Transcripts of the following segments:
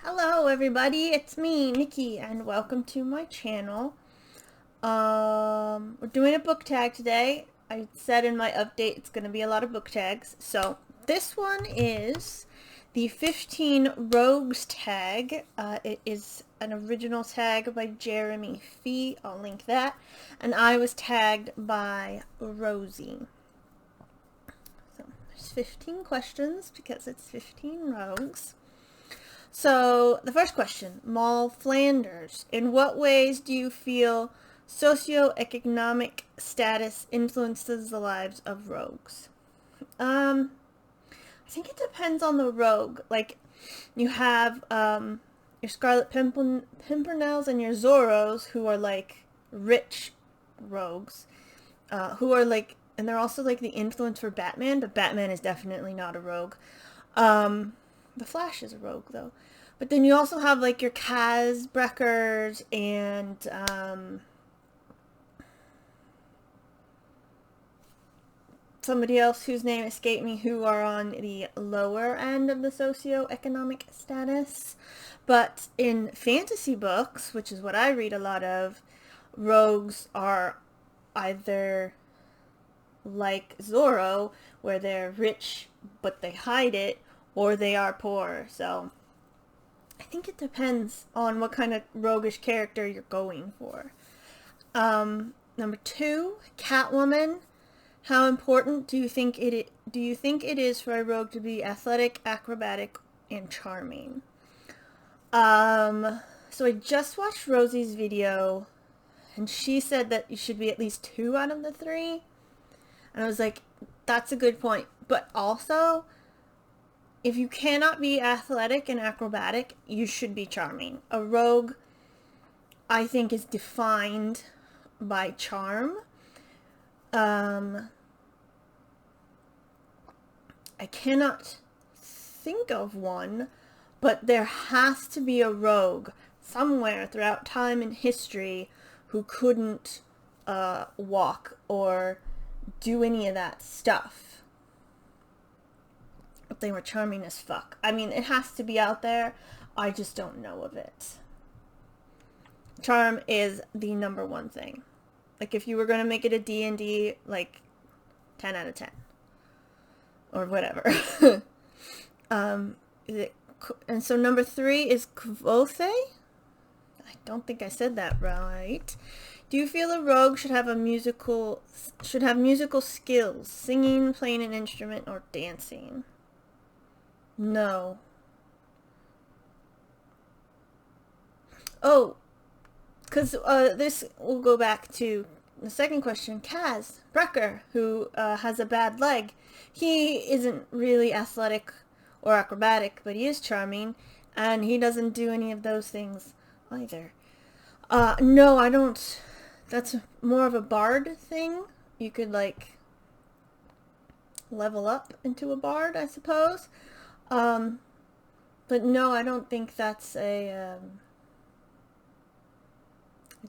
Hello everybody, it's me, Nikki, and welcome to my channel. We're doing a book tag today. I said in my update it's going to be a lot of book tags. So this one is the 15 Rogues tag. It is an original tag by Jeremy Fee. I'll link that. And I was tagged by Rosie. So there's 15 questions because it's 15 rogues. So, the first question, Moll Flanders. In what ways do you feel socio-economic status influences the lives of rogues? I think it depends on the rogue. Like, you have your Scarlet Pimpernels and your Zorros, who are like rich rogues, who are like, and they're also like the influence for Batman, but Batman is definitely not a rogue. The Flash is a rogue, though. But then you also have, like, your Breckers and, somebody else whose name escaped me, who are on the lower end of the socio-economic status. But in fantasy books, which is what I read a lot of, rogues are either like Zorro, where they're rich, but they hide it, or they are poor. So I think it depends on what kind of roguish character you're going for. Number 2, Catwoman. How important do you think it is for a rogue to be athletic, acrobatic, and charming? So I just watched Rosie's video, and she said that you should be at least 2 out of the 3. And I was like, that's a good point. But also, if you cannot be athletic and acrobatic, you should be charming. A rogue, I think, is defined by charm. I cannot think of one, but there has to be a rogue somewhere throughout time and history who couldn't walk or do any of that stuff. But they were charming as fuck. I mean, it has to be out there. I just don't know of it. Charm is the number one thing. Like, if you were going to make it a D&D, like, 10 out of 10. Or whatever. And so number 3 is Kvothe. I don't think I said that right. Do you feel a rogue should have musical skills? Singing, playing an instrument, or dancing? No. Oh, because this will go back to the second question. Kaz Brecker, who has a bad leg, he isn't really athletic or acrobatic, but he is charming, and he doesn't do any of those things either. No, I don't. That's more of a bard thing. You could, like, level up into a bard, I suppose. But no, I don't think that's a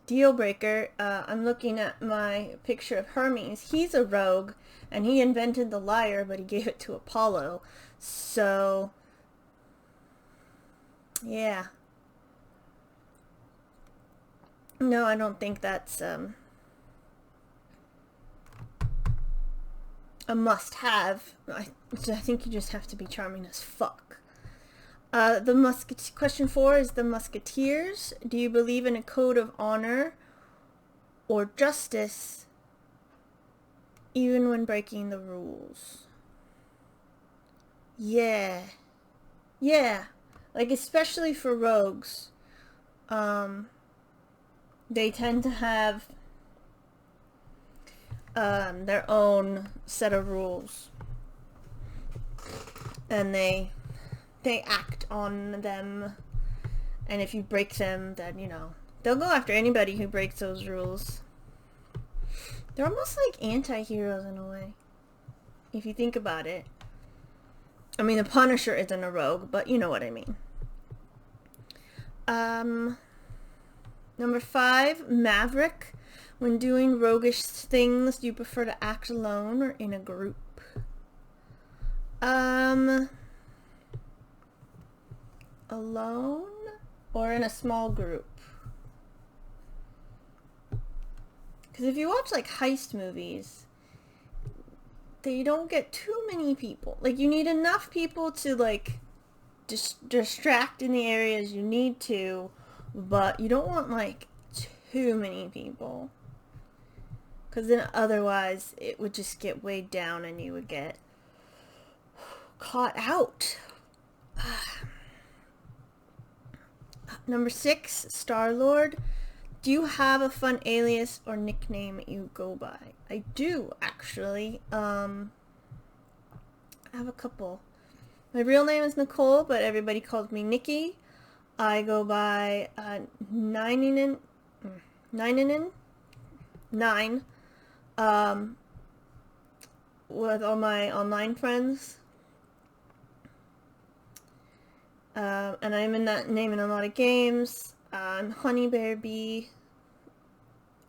deal breaker. I'm looking at my picture of Hermes. He's a rogue, and he invented the lyre, but he gave it to Apollo. So, yeah. No, I don't think that's a must-have. I think you just have to be charming as fuck. Question 4 is the Musketeers. Do you believe in a code of honor or justice even when breaking the rules? Yeah. Yeah. Like, especially for rogues. They tend to have their own set of rules. And they act on them, and if you break them, then, you know, they'll go after anybody who breaks those rules. They're almost like anti-heroes in a way, if you think about it. I mean, the Punisher isn't a rogue, but you know what I mean. Number 5, Maverick. When doing roguish things, do you prefer to act alone or in a group? alone or in a small group? Because if you watch like heist movies, they don't get too many people. Like, you need enough people to like distract in the areas you need to, but you don't want like too many people, because then otherwise it would just get weighed down and you would get caught out. Number 6, Star-Lord. Do you have a fun alias or nickname you go by? I do, actually. I have a couple. My real name is Nicole, but everybody calls me Nikki. I go by 9 with all my online friends. And I'm in that name in a lot of games. I'm Honey Bear B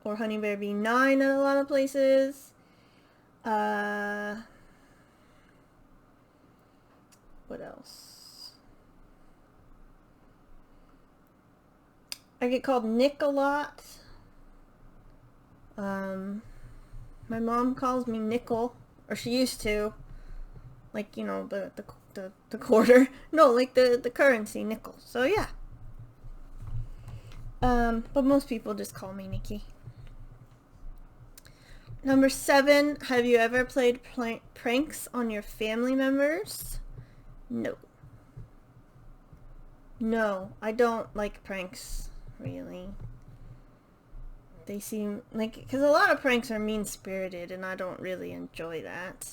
or Honey Bear B9 at a lot of places. What else? I get called Nick a lot. My mom calls me Nickel, or she used to. Like, you know, the quarter. No, like the currency, nickel. So yeah. But most people just call me Nikki. Number 7, have you ever played pranks on your family members? No. No, I don't like pranks, really. They seem like, because a lot of pranks are mean-spirited, and I don't really enjoy that.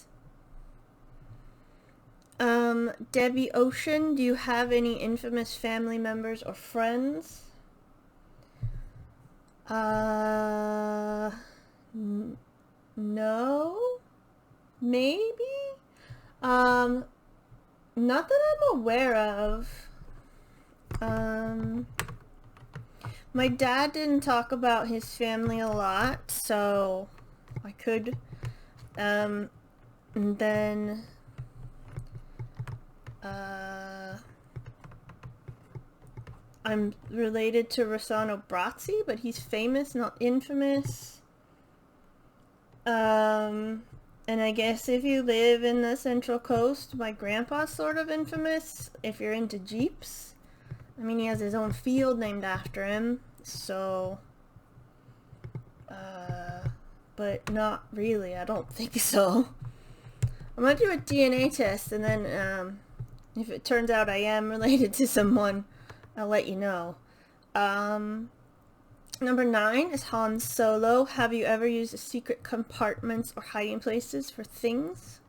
Debbie Ocean, do you have any infamous family members or friends? No? Maybe? Not that I'm aware of. My dad didn't talk about his family a lot, so I could, and then, I'm related to Rossano Brazzi, but he's famous, not infamous. And I guess if you live in the Central Coast, my grandpa's sort of infamous if you're into Jeeps. I mean, he has his own field named after him, so, but not really, I don't think so. I'm gonna do a DNA test, and then, if it turns out I am related to someone, I'll let you know. Number 9 is Han Solo. Have you ever used secret compartments or hiding places for things?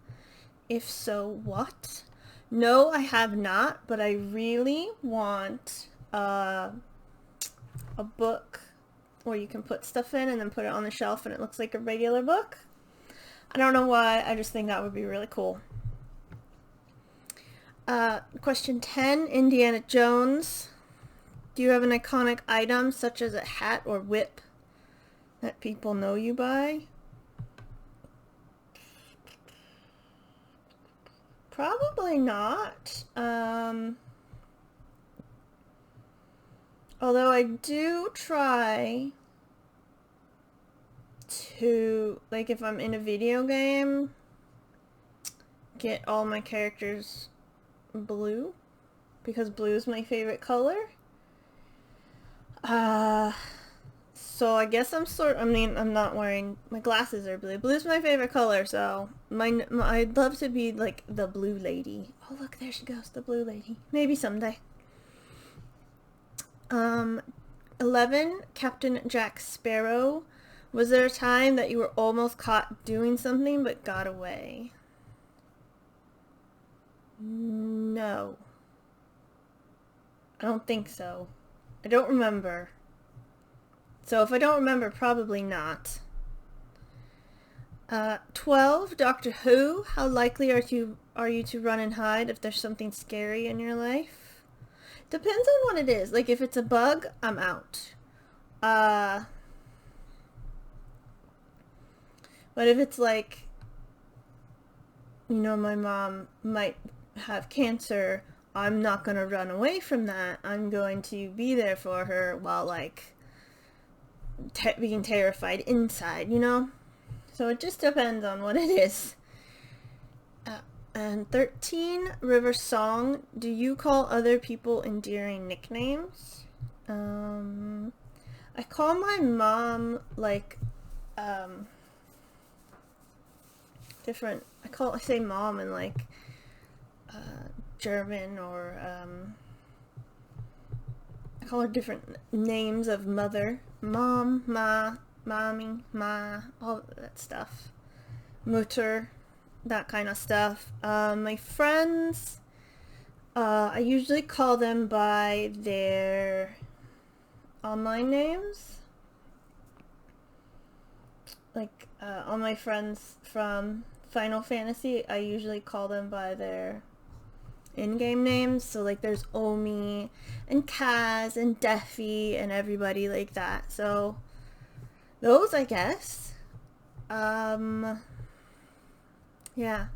If so, what? No, I have not, but I really want a book where you can put stuff in and then put it on the shelf and it looks like a regular book. I don't know why, I just think that would be really cool. Question 10, Indiana Jones. Do you have an iconic item such as a hat or whip that people know you by? Probably not. Although I do try to, like, if I'm in a video game, get all my characters blue, because blue is my favorite color. So I guess I'm not wearing, my glasses are blue. Blue's my favorite color, so I'd love to be like the blue lady. Oh look, there she goes, the blue lady. Maybe someday. 11, Captain Jack Sparrow. Was there a time that you were almost caught doing something but got away? No. I don't think so. I don't remember. So if I don't remember, probably not. 12, Doctor Who. How likely are you to run and hide if there's something scary in your life? Depends on what it is. Like, if it's a bug, I'm out. But if it's like, you know, my mom might have cancer, I'm not going to run away from that. I'm going to be there for her while, like, being terrified inside, you know? So it just depends on what it is. And 13, River Song. Do you call other people endearing nicknames? I call my mom, like, different, I say mom in, like, German, or, I call her different names of mother. Mom, ma, mommy, ma, all that stuff. Mutter, that kind of stuff. My friends, I usually call them by their online names. Like, all my friends from Final Fantasy, I usually call them by their in-game names. So, like, there's Omi and Kaz and Defi and everybody like that. So, those, I guess. Yeah.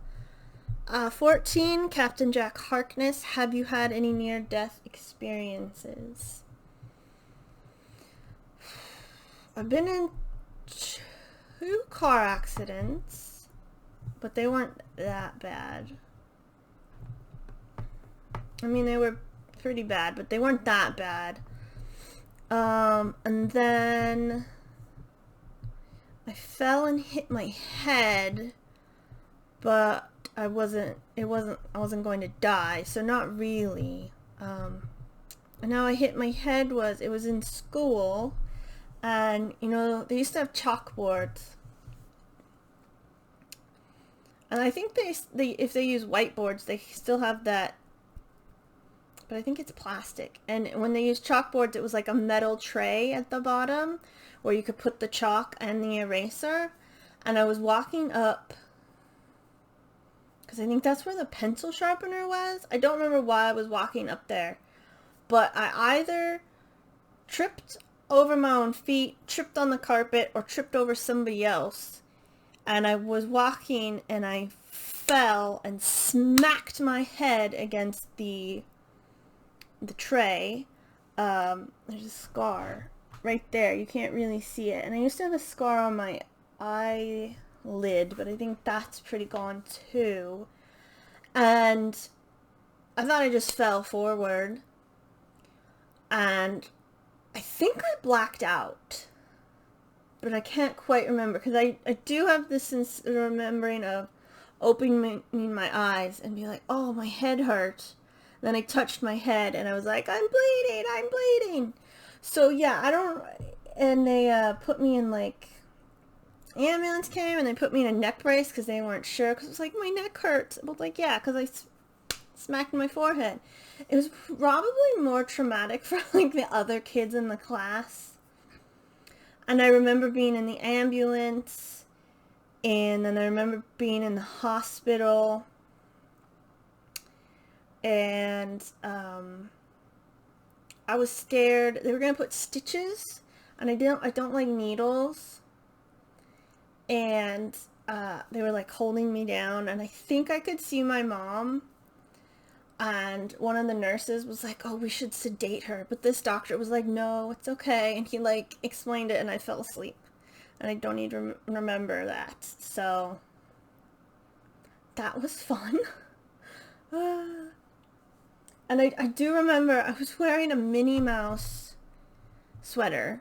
14, Captain Jack Harkness. Have you had any near-death experiences? I've been in 2 car accidents, but they weren't that bad. I mean, they were pretty bad, but they weren't that bad. And then I fell and hit my head, but I wasn't going to die, so not really. And how I hit my head it was in school, and, you know, they used to have chalkboards. And I think they if they use whiteboards, they still have that, but I think it's plastic. And when they use chalkboards, it was like a metal tray at the bottom where you could put the chalk and the eraser. And I was walking up, because I think that's where the pencil sharpener was. I don't remember why I was walking up there, but I either tripped over my own feet, tripped on the carpet, or tripped over somebody else. And I was walking and I fell and smacked my head against the tray. There's a scar right there. You can't really see it. And I used to have a scar on my eyelid, but I think that's pretty gone too. And I thought I just fell forward. And I think I blacked out, but I can't quite remember, because I do have this remembering of opening my eyes and be like, oh, my head hurt. Then I touched my head and I was like, I'm bleeding. So yeah, and they put me in, like, ambulance came and they put me in a neck brace because they weren't sure, because it was like, my neck hurts. I was like, yeah, because I smacked my forehead. It was probably more traumatic for, like, the other kids in the class. And I remember being in the ambulance, and then I remember being in the hospital, and I was scared. They were gonna put stitches, and I don't like needles, and they were, like, holding me down, and I think I could see my mom. And one of the nurses was like, oh, we should sedate her. But this doctor was like, no, it's okay. And he, like, explained it, and I fell asleep. And I don't even remember that. So that was fun. And I do remember I was wearing a Minnie Mouse sweater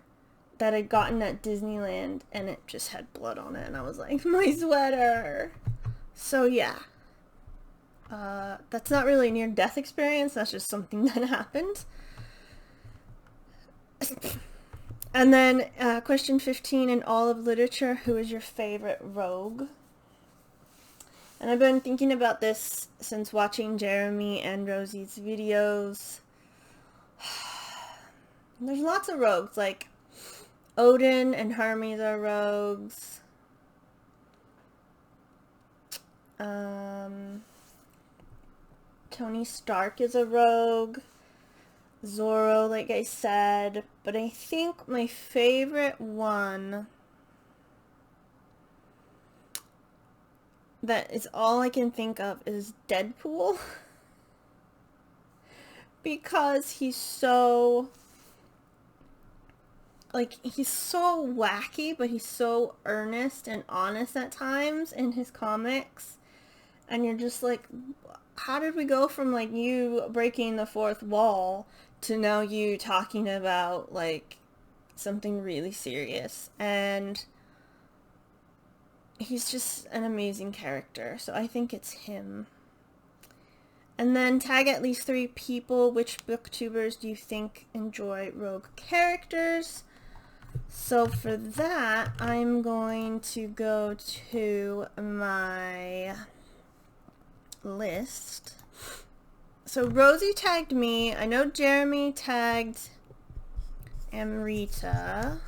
that I'd gotten at Disneyland, and it just had blood on it. And I was like, my sweater. So yeah. That's not really a near-death experience. That's just something that happened. And then question 15, in all of literature, who is your favorite rogue? And I've been thinking about this since watching Jeremy and Rosie's videos. There's lots of rogues, like Odin and Hermes are rogues. Tony Stark is a rogue. Zorro, like I said. But I think my favorite one that is all I can think of is Deadpool. because he's so, like, he's so wacky, but he's so earnest and honest at times in his comics. And you're just like, how did we go from, like, you breaking the fourth wall to now you talking about, like, something really serious? And he's just an amazing character, so I think it's him. And then tag at least 3 people. Which booktubers do you think enjoy rogue characters? So for that, I'm going to go to my list. So Rosie tagged me. I know Jeremy tagged Amrita.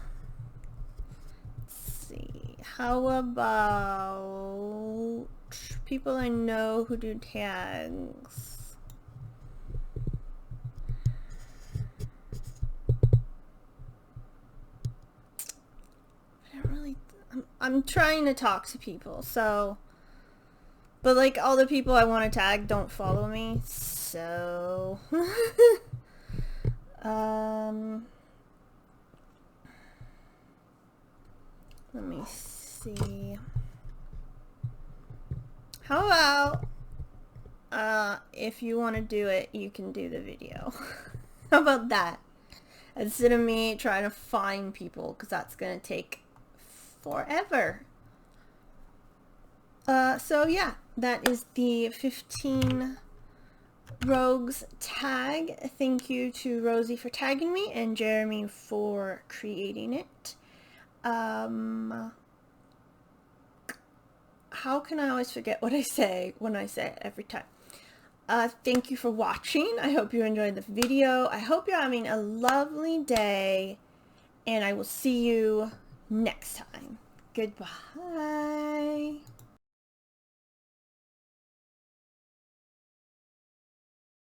Let's see. How about people I know who do tags? I don't really... I'm trying to talk to people, so... But, like, all the people I want to tag don't follow me, so... Let me see. How about, if you want to do it, you can do the video. How about that? Instead of me trying to find people, because that's going to take forever. So yeah, that is the 15 rogues tag. Thank you to Rosie for tagging me and Jeremy for creating it. How can I always forget what I say when I say it every time? Thank you for watching. I hope you enjoyed the video. I hope you're having a lovely day, and I will see you next time. Goodbye.